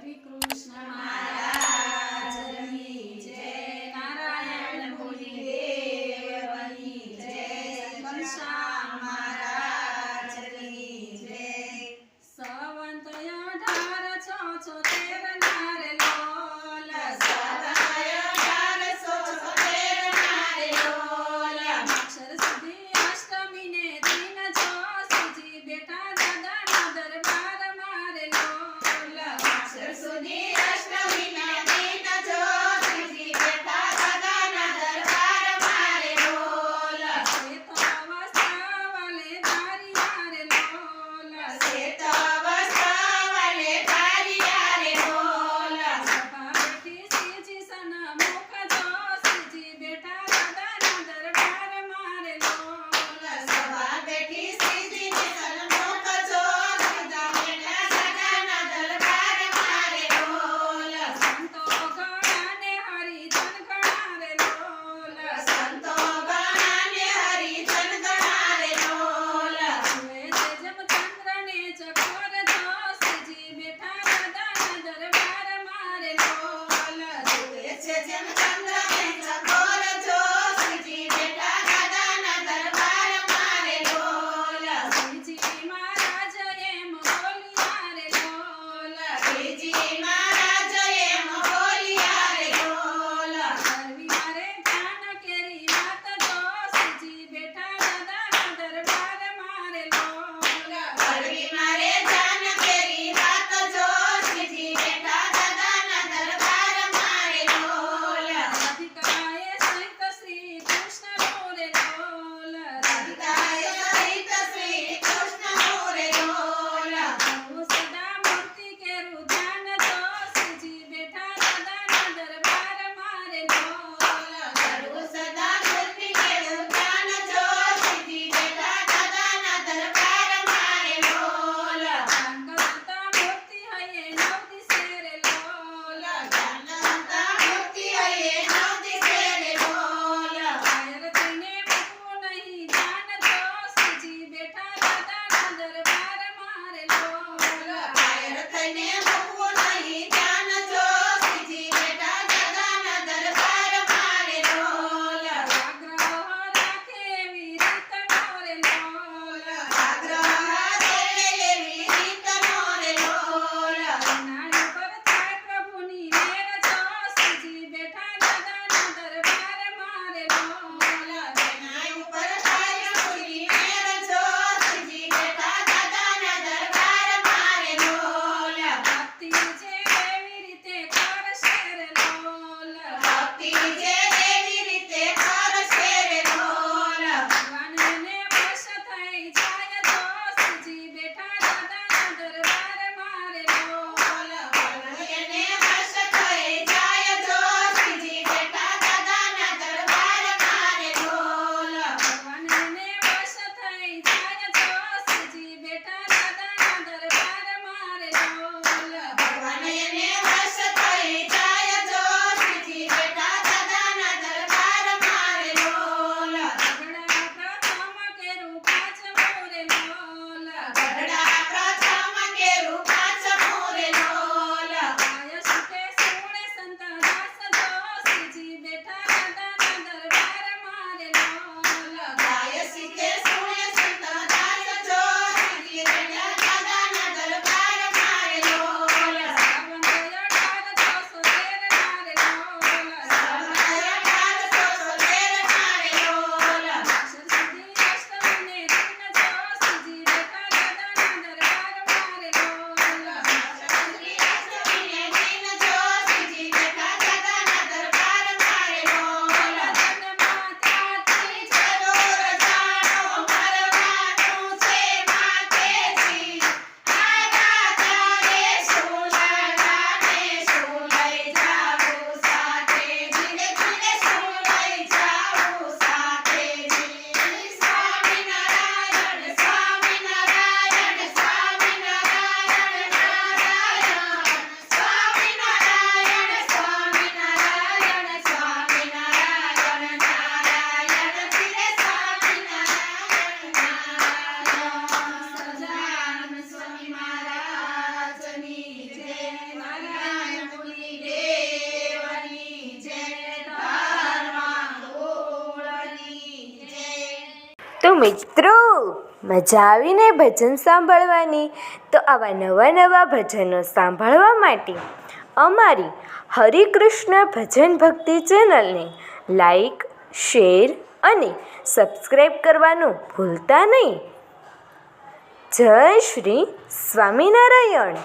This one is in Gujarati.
શ્રી કૃષ્ણ મહારાજની જય, નારાયણ મુનિ દેવની જય, ઘનશ્યામ મહારાજની જય. સંવંત 1876 નારે લોલ, અક્ષર સુધી અષ્ટમીને દિન જો શ્રીજી બેઠા દાદાના દરબાર મારે લોલ. અક્ષર સુધી અષ્ટમીના દિન જો શ્રીજી બેઠા દાદાના દરબાર મારે બોલ. શ્વેત વસ્ત્ર વાલે ધારી હારે લોલ, શ્વેત વસ્ત્ર વાલે ધારિયા રે બોલ. સભા બેઠી શ્રીજી સન્મુખ જો શ્રીજી બેઠા દાદાના દરબાર મારે લોલ. સભા બેઠી શ્રીજીને સન્મુખ જો શ્રીજી બેઠા દાદાના દરબાર મારે બોલ. સંતો ગણાને હરિજન ગણારે લોલ, સંતો ગણાને હરિજન ગણારે બોલ. જુએ છે જેમ ચંદ્રને ચકોર જો શ્રીજી બેઠા દાદાના દરબાર મારે લોલ. જુએ છે જેમ ચંદ્રને ચકોર જો શ્રીજી બેઠા દાદાના દરબાર મારે બોલ. શ્રીજી મહારાજ એમ બોલ્યા રે લોલ, શ્રીજી મહારાજ એમ બોલ્યા રે બોલ. કરવી મારે ધ્યાન કેરી વાત જો શ્રીજી બેઠા દાદાના દરબાર મારે લોલ. કરવી મારે જાન કેરી વાત જો શ્રીજી બેઠા દાદાના દરબાર મારે બોલ. રાધિકાએ સહિત શ્રી કૃષ્ણ રે લોલ, રાધિકાએ સહિત શ્રી કૃષ્ણ રે બોલ. હું સદા મૂર્તિ કેરું ધ્યાન જો શ્રીજી બેઠા દાદાના દરબાર મારે લોલ. કરું સદા મૂર્તિ કેવું ધ્યાન જો શ્રીજી બેઠા દાદાના દરબાર મારે બોલ. જાનકવંતા મૂર્તિ હૈયે નવ દિશે રે લોલ, જાનવંતા મૂર્તિ હૈયે નવ દિશે રે બોલ. કાયર થઈને મૂકવું નહીં ધ્યાન જો શ્રીજી બેઠા દાદાના દરબાર મારે લોલ. કાયર થઈને મૂકવું નહીં ધ્યાન જો શ્રીજી બેઠા દાદાના દરબાર મારે બોલ. આગ્રહ રાખે એવી રીત નો રે લોલ, આગ્રહ રાખે એવી રીત નો રે બોલ. નાની પર થાય પ્રભુની મેર જો શ્રીજી બેઠા દાદાના દરબાર મારે લોલ. તેના ઉપર થાય પ્રભુની મેર જો શ્રીજી બેઠા દાદાના દરબાર મારે બોલ. તો મિત્રો મજા આવીને ભજન સાંભળવાની. તો આવા નવા નવા ભજનો સાંભળવા માટે અમારી હરિકૃષ્ણ ભજન ભક્તિ ચેનલને લાઈક, શેર અને સબસ્ક્રાઈબ કરવાનું ભૂલતા નહીં. જય શ્રી સ્વામિનારાયણ.